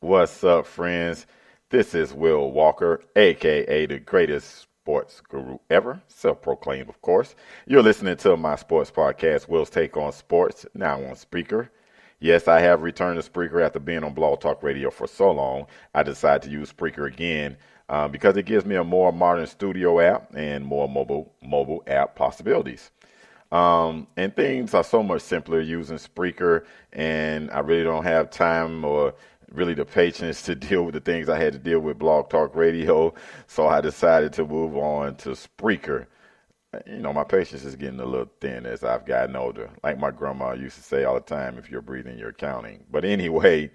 What's up, friends? This is Will Walker, aka the greatest sports guru ever, self-proclaimed, of course. You're listening to my sports podcast, Will's Take on Sports, now on Spreaker. Yes, I have returned to Spreaker after being on Blog Talk Radio for so long. I decided to use Spreaker again because it gives me a more modern studio app and more mobile app possibilities. And things are so much simpler using Spreaker, and I really don't have time or really the patience to deal with the things I had to deal with Blog Talk Radio, so I decided to move on to Spreaker. You know, my patience is getting a little thin as I've gotten older. Like my grandma used to say all the time, if you're breathing, you're counting. But anyway,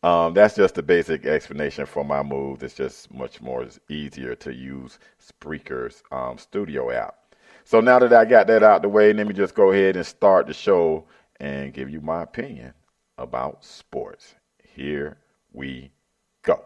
that's just the basic explanation for my move. It's just much more easier to use Spreaker's studio app. So now that I got that out the way, let me just go ahead and start the show and give you my opinion about sports. Here we go.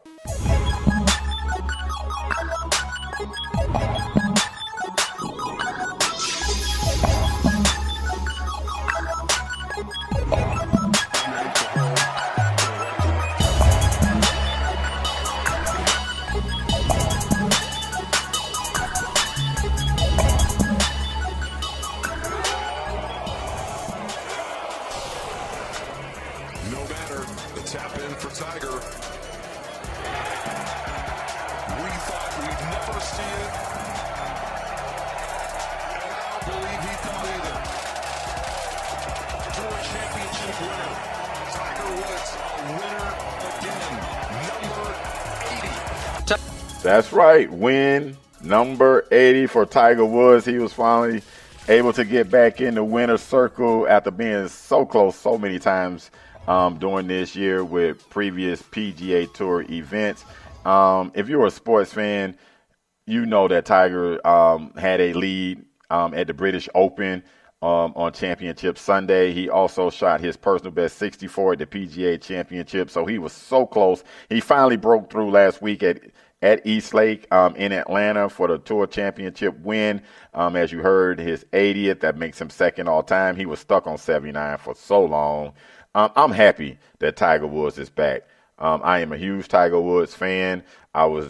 That's right. Win number 80 for Tiger Woods. He was finally able to get back in the winner's circle after being so close so many times during this year with previous PGA Tour events. If you're a sports fan, you know that Tiger had a lead at the British Open on Championship Sunday. He also shot his personal best 64 at the PGA Championship, so he was so close. He finally broke through last week at East Lake in Atlanta for the Tour Championship win. As you heard, his 80th. That makes him second all time. He was stuck on 79 for so long. I'm happy that Tiger Woods is back. I am a huge Tiger Woods fan. I was,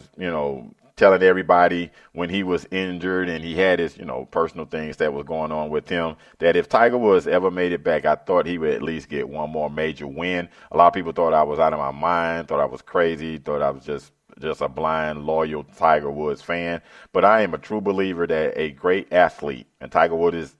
telling everybody when he was injured and he had his, personal things that was going on with him, that if Tiger Woods ever made it back, I thought he would at least get one more major win. A lot of people thought I was out of my mind, thought I was crazy, thought I was just a blind, loyal Tiger Woods fan. But I am a true believer that a great athlete, and Tiger Woods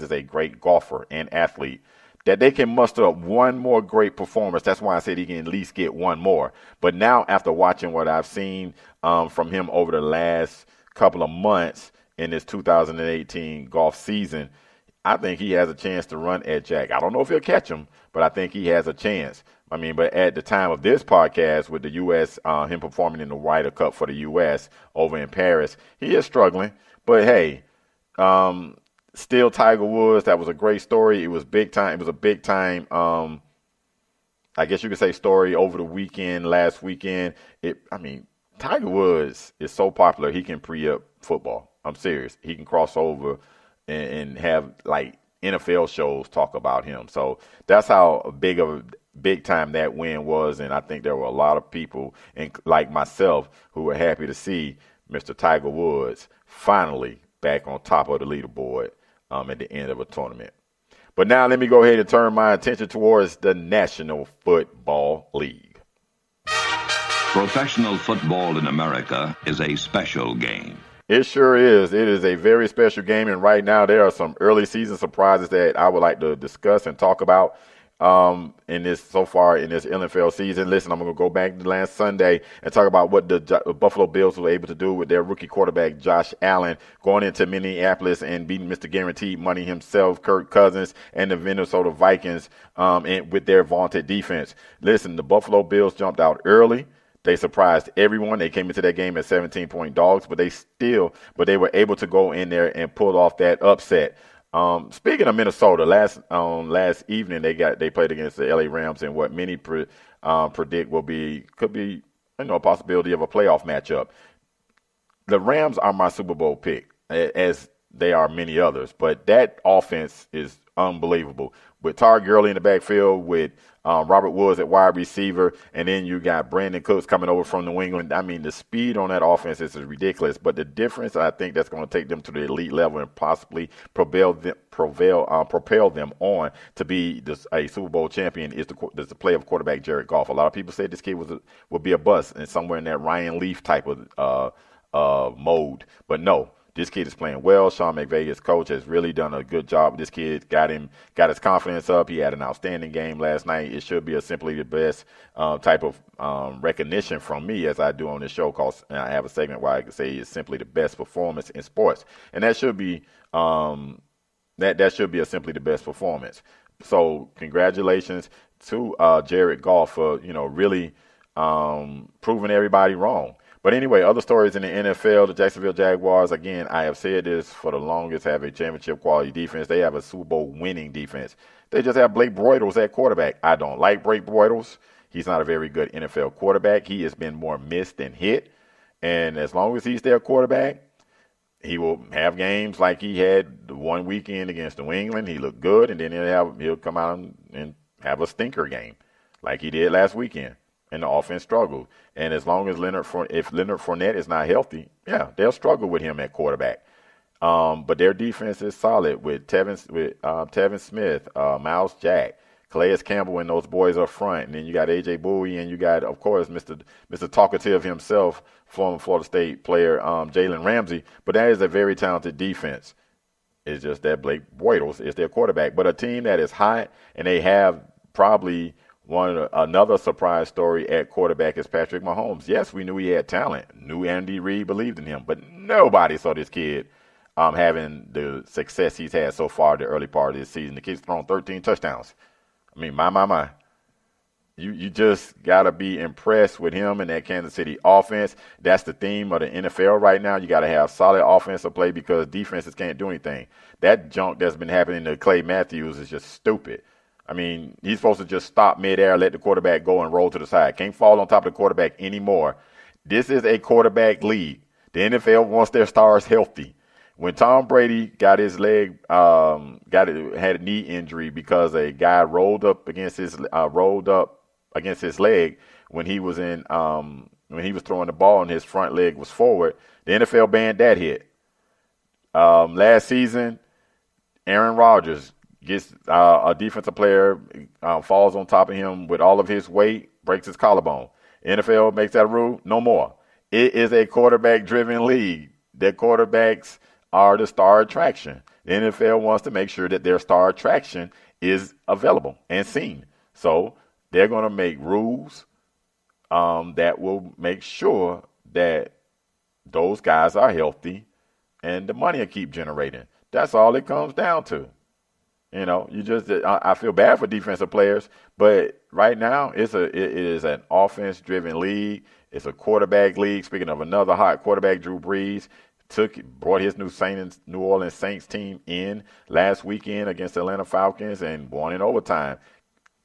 is a great golfer and athlete, that they can muster up one more great performance. That's why I said he can at least get one more. But now, after watching what I've seen from him over the last couple of months in this 2018 golf season, I think he has a chance to run at Jack. I don't know if he'll catch him, but I think he has a chance. But at the time of this podcast, with the U.S., him performing in the Ryder Cup for the U.S. over in Paris, he is struggling. But hey, still Tiger Woods. That was a great story. It was big time. It was a big time, I guess you could say, story over the weekend, last weekend. Tiger Woods is so popular, he can pre-up football. I'm serious. He can cross over and have, like, NFL shows talk about him. So that's how big time that win was, and I think there were a lot of people, like myself, who were happy to see Mr. Tiger Woods finally back on top of the leaderboard at the end of a tournament. But now let me go ahead and turn my attention towards the National Football League. Professional football in America is a special game. It sure is. It is a very special game, and right now there are some early season surprises that I would like to discuss and talk about in this NFL season. Listen, I'm going to go back to last Sunday and talk about what the Buffalo Bills were able to do with their rookie quarterback, Josh Allen, going into Minneapolis and beating Mr. Guaranteed Money himself, Kirk Cousins, and the Minnesota Vikings and with their vaunted defense. Listen, the Buffalo Bills jumped out early. They surprised everyone. They came into that game at 17-point dogs, but they were able to go in there and pull off that upset. Speaking of Minnesota, last evening they played against the LA Rams in what many predict could be a possibility of a playoff matchup. The Rams are my Super Bowl pick, as they are many others. But that offense is unbelievable. With Tar Gurley in the backfield, with Robert Woods at wide receiver, and then you got Brandon Cooks coming over from New England. I mean, the speed on that offense is ridiculous. But the difference, I think, that's going to take them to the elite level and possibly propel them on to be a Super Bowl champion is the play of quarterback Jared Goff. A lot of people said this kid would be a bust and somewhere in that Ryan Leaf type of mode. But no. This kid is playing well. Sean McVay, his coach, has really done a good job. This kid got his confidence up. He had an outstanding game last night. It should be a simply the best type of recognition from me, as I do on this show. Cause I have a segment where I can say it's simply the best performance in sports, and that should be that should be a simply the best performance. So congratulations to Jared Goff for really proving everybody wrong. But anyway, other stories in the NFL, the Jacksonville Jaguars, again, I have said this for the longest, have a championship quality defense. They have a Super Bowl winning defense. They just have Blake Bortles at quarterback. I don't like Blake Bortles. He's not a very good NFL quarterback. He has been more missed than hit. And as long as he's their quarterback, he will have games like he had the one weekend against New England. He looked good, and then he'll come out and have a stinker game like he did last weekend. And the offense struggled. And as long as Leonard Fournette is not healthy, yeah, they'll struggle with him at quarterback. But their defense is solid with Tevin Smith, Miles Jack, Calais Campbell, and those boys up front. And then you got A.J. Bowie, and you got, of course, Mr. Talkative himself, former Florida State player Jalen Ramsey. But that is a very talented defense. It's just that Blake Bortles is their quarterback. But a team that is hot, and they have probably – another surprise story at quarterback is Patrick Mahomes. Yes, we knew he had talent. Knew Andy Reid believed in him, but nobody saw this kid having the success he's had so far the early part of this season. The kid's thrown 13 touchdowns. I mean, my. You just got to be impressed with him and that Kansas City offense. That's the theme of the NFL right now. You got to have solid offensive play because defenses can't do anything. That junk that's been happening to Clay Matthews is just stupid. I mean, he's supposed to just stop midair, let the quarterback go and roll to the side. Can't fall on top of the quarterback anymore. This is a quarterback league. The NFL wants their stars healthy. When Tom Brady got his leg, had a knee injury because a guy rolled up against his leg when he was throwing the ball and his front leg was forward, the NFL banned that hit. Last season, Aaron Rodgers gets a defensive player, falls on top of him with all of his weight, breaks his collarbone. NFL makes that rule, no more. It is a quarterback-driven league. Their quarterbacks are the star attraction. The NFL wants to make sure that their star attraction is available and seen. So they're going to make rules that will make sure that those guys are healthy and the money will keep generating. That's all it comes down to. I feel bad for defensive players, but right now it is an offense-driven league. It's a quarterback league. Speaking of another hot quarterback, Drew Brees brought his New Orleans Saints team in last weekend against the Atlanta Falcons and won in overtime.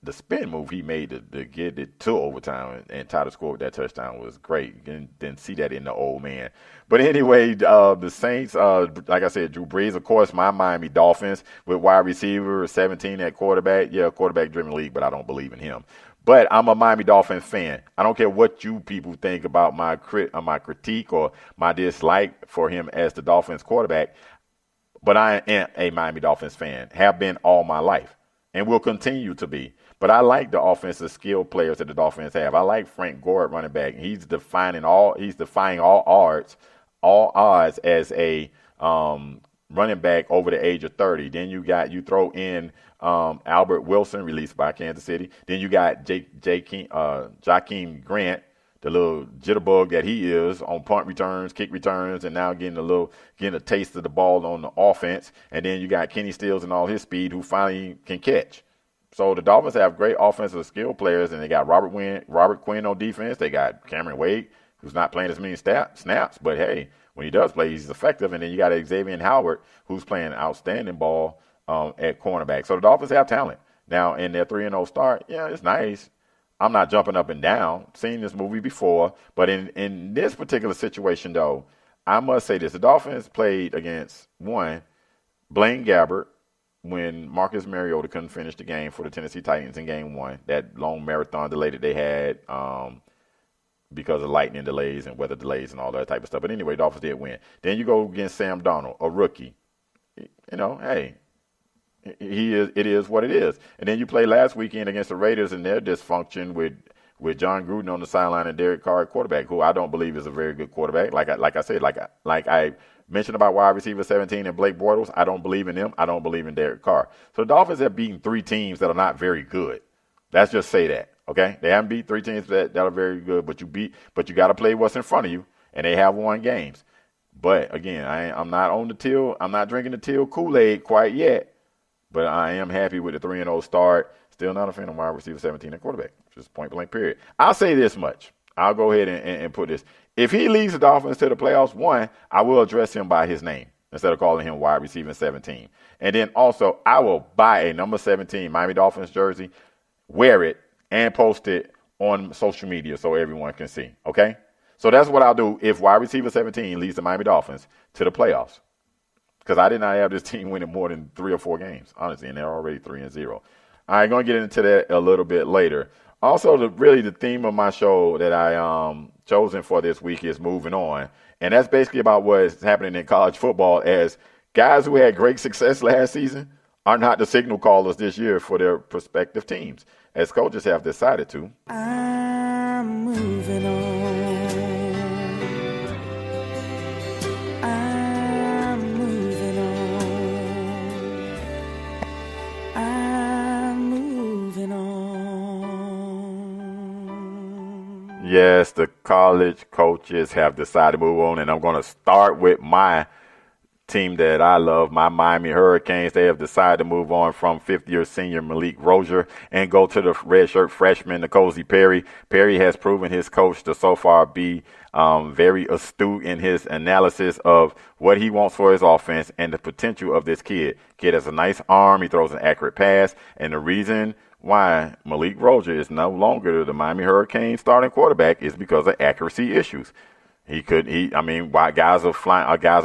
The spin move he made to get it to overtime and tie the score with that touchdown was great. Didn't see that in the old man. But anyway, the Saints, like I said, Drew Brees, of course, my Miami Dolphins with wide receiver, 17 at quarterback. Yeah, quarterback-driven league, but I don't believe in him. But I'm a Miami Dolphins fan. I don't care what you people think about my critique or my dislike for him as the Dolphins quarterback, but I am a Miami Dolphins fan, have been all my life, and will continue to be. But I like the offensive skill players that the Dolphins have. I like Frank Gore at running back. He's defying all odds as a running back over the age of 30. Then you throw in Albert Wilson, released by Kansas City. Then you got Jakeem Grant, the little jitterbug that he is on punt returns, kick returns, and now getting a taste of the ball on the offense. And then you got Kenny Stills and all his speed, who finally can catch. So the Dolphins have great offensive skill players, and they got Robert Quinn on defense. They got Cameron Wade, who's not playing as many snaps, but hey, when he does play, he's effective. And then you got Xavier Howard, who's playing outstanding ball at cornerback. So the Dolphins have talent. Now, in their 3-0 start, yeah, it's nice. I'm not jumping up and down. Seen this movie before, but in this particular situation, though, I must say this. The Dolphins played against, one, Blaine Gabbert when Marcus Mariota couldn't finish the game for the Tennessee Titans in game one, that long marathon delay that they had because of lightning delays and weather delays and all that type of stuff. But anyway, Dolphins did win. Then you go against Sam Darnold, a rookie. Hey, it is what it is. And then you play last weekend against the Raiders and their dysfunction with John Gruden on the sideline and Derek Carr at quarterback, who I don't believe is a very good quarterback. Like I said, I mentioned about wide receiver 17 and Blake Bortles, I don't believe in them. I don't believe in Derek Carr. So the Dolphins have beaten 3 teams that are not very good. Let's just say that, okay? They haven't beat 3 teams that are very good, but you got to play what's in front of you, and they have won games. But again, I'm not drinking the teal Kool-Aid quite yet, but I am happy with the 3-0 start. Still not a fan of wide receiver 17 and quarterback. Just point blank period. I'll say this much. I'll go ahead and put this. If he leads the Dolphins to the playoffs, one, I will address him by his name instead of calling him wide receiver 17. And then also, I will buy a number 17 Miami Dolphins jersey, wear it, and post it on social media so everyone can see. Okay? So that's what I'll do if wide receiver 17 leads the Miami Dolphins to the playoffs. Because I did not have this team winning more than 3 or 4 games, honestly, and they're already 3-0. I'm going to get into that a little bit later. Also, the theme of my show that I chosen for this week is Moving On. And that's basically about what's happening in college football, as guys who had great success last season are not the signal callers this year for their prospective teams, as coaches have decided to. I'm moving on. I'm moving on. I'm moving on. Yes, the college coaches have decided to move on, and I'm going to start with my team that I love, my Miami Hurricanes. They have decided to move on from fifth-year senior Malik Rozier and go to the redshirt freshman, N'Kosi Perry. Perry has proven his coach to so far be very astute in his analysis of what he wants for his offense and the potential of this kid. Kid has a nice arm. He throws an accurate pass. And the reason why Malik Rozier is no longer the Miami Hurricanes starting quarterback is because of accuracy issues. Guys are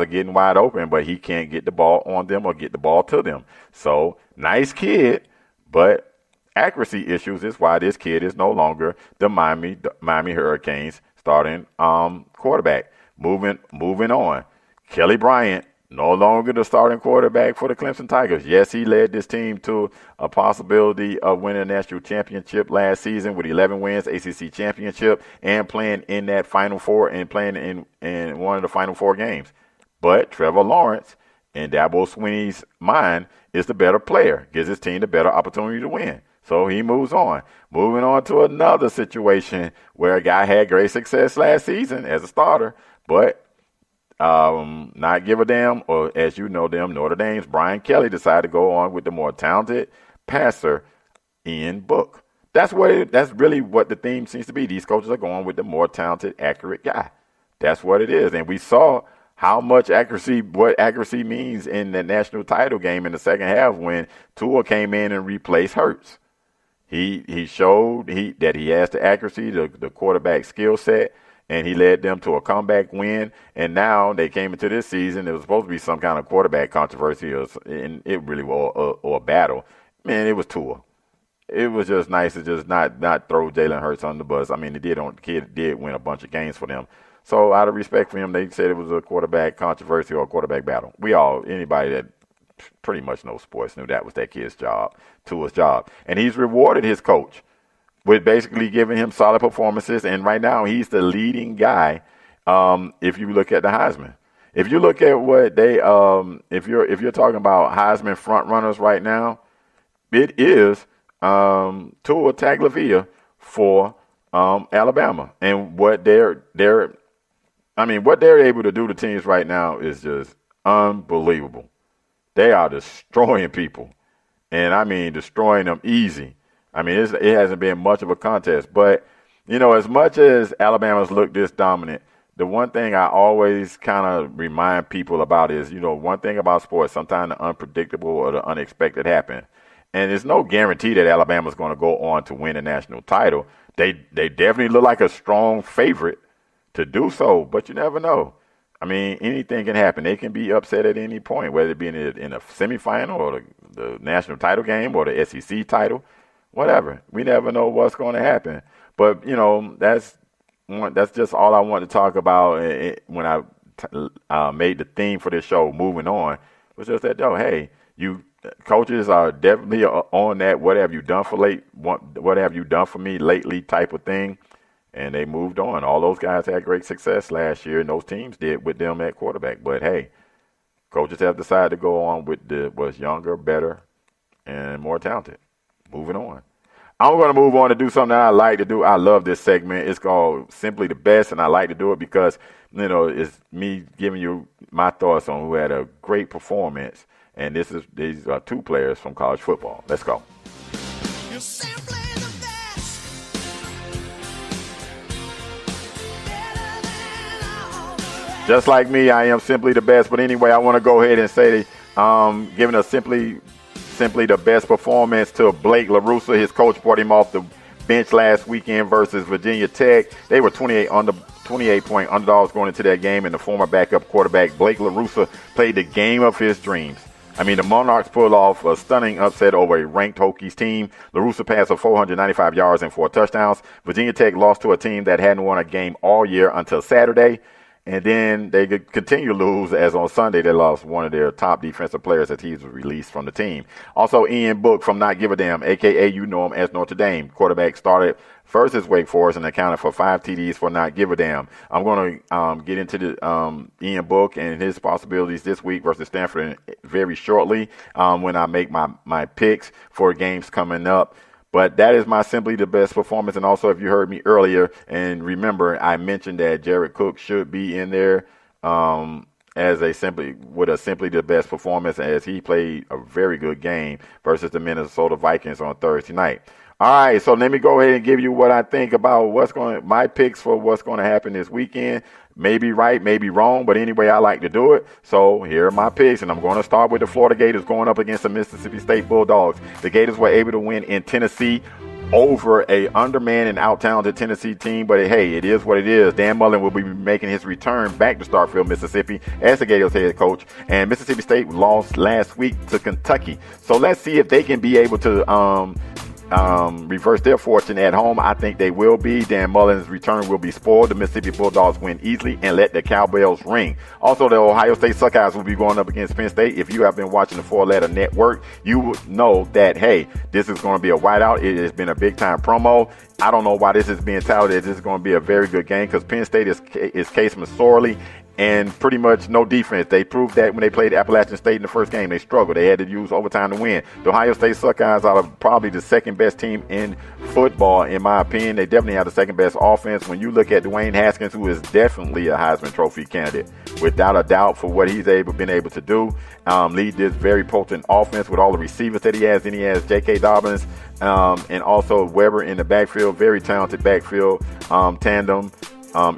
getting wide open, but he can't get the ball on them or get the ball to them. So, nice kid, but accuracy issues is why this kid is no longer the Miami Hurricanes starting quarterback. Moving on. Kelly Bryant, no longer the starting quarterback for the Clemson Tigers. Yes, he led this team to a possibility of winning a national championship last season with 11 wins, ACC championship, and playing in that Final Four and playing in one of the Final Four games. But Trevor Lawrence, in Dabo Swinney's mind, is the better player, gives his team the better opportunity to win. So he moves on. Moving on to another situation where a guy had great success last season as a starter, but not give a damn, or as you know them, Notre Dame's Brian Kelly decided to go on with the more talented passer, Ian Book. That's really what the theme seems to be. These coaches are going with the more talented, accurate guy. That's what it is. And we saw how much what accuracy means in the national title game in the second half when Tua came in and replaced Hurts. He showed that he has the accuracy, the quarterback skill set, and he led them to a comeback win. And now they came into this season. It was supposed to be some kind of quarterback controversy, and it really was a battle. Man, it was Tua. It was just nice to just not throw Jalen Hurts on the bus. I mean, the kid did win a bunch of games for them. So out of respect for him, they said it was a quarterback controversy or a quarterback battle. Anybody that pretty much knows sports knew that was that kid's job, Tua's job. And he's rewarded his coach with basically giving him solid performances. And right now he's the leading guy if you look at the Heisman. If you look at what they if you're talking about Heisman front runners right now, it is Tua Tagovailoa for Alabama. And what they're able to do to teams right now is just unbelievable. They are destroying people. And I mean destroying them easy. I mean, it hasn't been much of a contest. But, as much as Alabama's looked this dominant, the one thing I always kind of remind people about is, one thing about sports, sometimes the unpredictable or the unexpected happen. And there's no guarantee that Alabama's going to go on to win a national title. They definitely look like a strong favorite to do so, but you never know. I mean, anything can happen. They can be upset at any point, whether it be in a semifinal or the national title game or the SEC title, whatever. We never know what's going to happen. But, that's just all I want to talk about when I made the theme for this show, Moving On, was just that, hey, you coaches are definitely on that what have you done for me lately type of thing. And they moved on. All those guys had great success last year, and those teams did with them at quarterback. But, hey, coaches have decided to go on with what's younger, better, and more talented. Moving on. I'm going to move on to do something that I like to do. I love this segment. It's called Simply the Best, and I like to do it because, it's me giving you my thoughts on who had a great performance. And these are two players from college football. Let's go. You're simply the best. Better than all the rest. Just like me, I am simply the best. But anyway, I want to go ahead and say, giving a simply the best performance to Blake LaRussa. His coach brought him off the bench last weekend versus Virginia Tech. They were 28-point underdogs going into that game, and the former backup quarterback Blake LaRussa played the game of his dreams. I mean, the Monarchs pulled off a stunning upset over a ranked Hokies team. LaRussa passed for 495 yards and 4 touchdowns. Virginia Tech lost to a team that hadn't won a game all year until Saturday. And then they could continue to lose, as on Sunday they lost one of their top defensive players as he was released from the team. Also, Ian Book from Not Give a Damn, a.k.a. you know him as Notre Dame. Quarterback started versus Wake Forest and accounted for 5 TDs for Not Give a Damn. I'm going to get into the Ian Book and his possibilities this week versus Stanford very shortly when I make my picks for games coming up. But that is my simply the best performance. And also, if you heard me earlier, and remember, I mentioned that Jared Cook should be in there as simply the best performance, as he played a very good game versus the Minnesota Vikings on Thursday night. All right, so let me go ahead and give you what I think about my picks for what's going to happen this weekend. Maybe right, maybe wrong, but anyway, I like to do it. So here are my picks, and I'm going to start with the Florida Gators going up against the Mississippi State Bulldogs. The Gators were able to win in Tennessee over a undermanned and out-talented Tennessee team, but hey, it is what it is. Dan Mullen will be making his return back to Starkville, Mississippi as the Gators head coach, and Mississippi State lost last week to Kentucky. So let's see if they can be able to reverse their fortune at home. I think they will be. Dan Mullen's return will be spoiled. The Mississippi Bulldogs win easily and let the cowbells ring. Also, the Ohio State Suckeyes will be going up against Penn State. If you have been watching the Four-Letter Network, you would know that, hey, this is going to be a whiteout. It has been a big-time promo. I don't know why this is being touted. This is going to be a very good game because Penn State is cased sorely and pretty much no defense. They proved that when they played Appalachian State in the first game. They struggled. They had to use overtime to win. The Ohio State Suckeyes are probably the second best team in football, in my opinion. They definitely have the second best offense. When you look at Dwayne Haskins, who is definitely a Heisman Trophy candidate, without a doubt, for what he's been able to do, lead this very potent offense with all the receivers that he has. Then he has J.K. Dobbins and also Weber in the backfield. Very talented backfield tandem.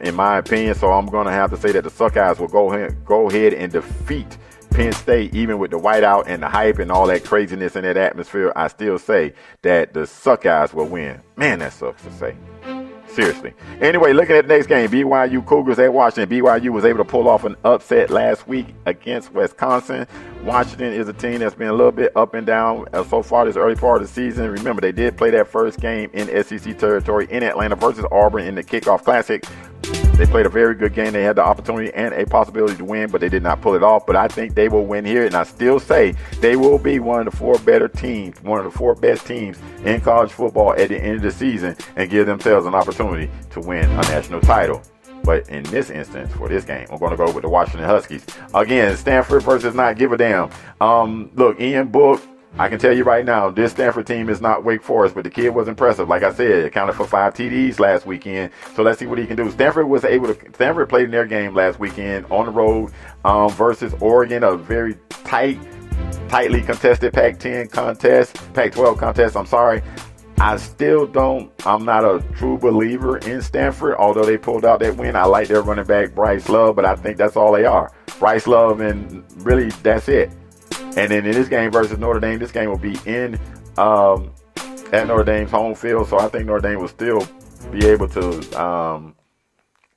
In my opinion. So I'm going to have to say that the Suckeyes will go ahead and defeat Penn State, even with the whiteout and the hype and all that craziness in that atmosphere. I still say that the Suckeyes will win. Man, that sucks to say. Seriously. Anyway, looking at the next game, BYU Cougars at Washington. BYU was able to pull off an upset last week against Wisconsin. Washington is a team that's been a little bit up and down so far this early part of the season. Remember, they did play that first game in SEC territory in Atlanta versus Auburn in the Kickoff Classic. They played a very good game. They had the opportunity and a possibility to win, but they did not pull it off. But I think they will win here, and I still say they will be one of the 4 better teams, one of the 4 best teams in college football at the end of the season and give themselves an opportunity to win a national title. But in this instance, for this game, I'm going to go with the Washington Huskies. Again, Stanford versus Not Give a Damn. Look, Ian Book, I can tell you right now, this Stanford team is not Wake Forest, but the kid was impressive. Like I said, accounted for 5 TDs last weekend. So let's see what he can do. Stanford played in their game last weekend on the road versus Oregon, a very tightly contested Pac-12 contest. I'm not a true believer in Stanford, although they pulled out that win. I like their running back, Bryce Love, but I think that's all they are. Bryce Love, and really, that's it. And then in this game versus Notre Dame, this game will be at Notre Dame's home field, so I think Notre Dame will still be able to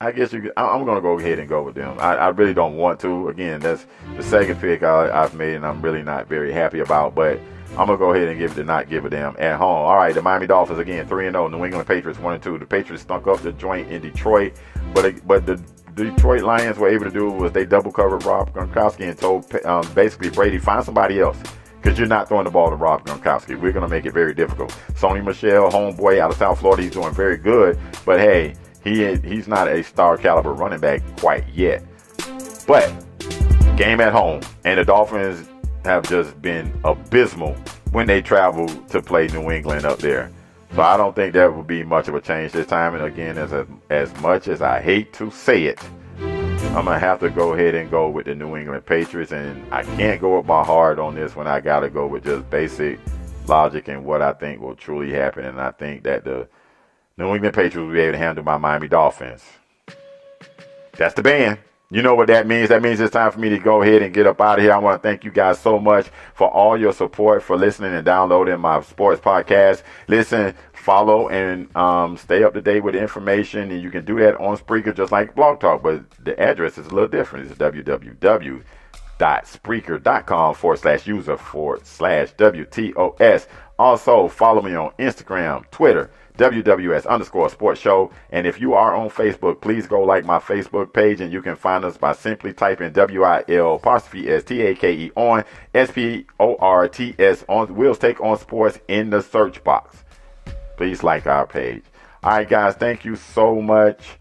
I guess I'm going to go ahead and go with them. I really don't want to. Again, that's the second pick I've made, and I'm really not very happy about. But I'm going to go ahead and give it to not give a damn at home. All right, the Miami Dolphins, again, 3-0. New England Patriots, 1-2. The Patriots stunk up the joint in Detroit. But the Detroit Lions were able to do was they double covered Rob Gronkowski and told basically Brady, find somebody else. Because you're not throwing the ball to Rob Gronkowski. We're going to make it very difficult. Sony Michel, homeboy out of South Florida, he's doing very good. But, hey, he's not a star caliber running back quite yet. But game at home. And the Dolphins have just been abysmal when they travel to play New England up there. So I don't think there will be much of a change this time. And, again, as much as I hate to say it, I'm going to have to go ahead and go with the New England Patriots. And I can't go with my heart on this one. I got to go with just basic logic and what I think will truly happen. And I think that the New England Patriots will be able to handle my Miami Dolphins. That's the band. You know what that means. That means it's time for me to go ahead and get up out of here. I want to thank you guys so much for all your support, for listening and downloading my sports podcast. Listen, follow, and stay up to date with the information. And you can do that on Spreaker just like Blog Talk, but the address is a little different. It's www.spreaker.com/user/WTOS. Also, follow me on Instagram, Twitter, WWS_sports show. And if you are on Facebook, please go like my Facebook page, and you can find us by simply typing WIL_STAKE on SPORTS on Will's Take on Sports in the search box. Please like our page. All right, guys, thank you so much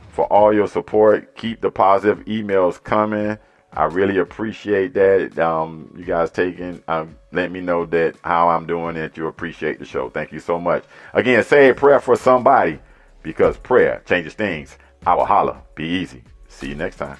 for all your support. Keep the positive emails coming. I really appreciate that. You guys let me know that how I'm doing, and that you appreciate the show. Thank you so much. Again, say a prayer for somebody, because prayer changes things. I will holler. Be easy. See you next time.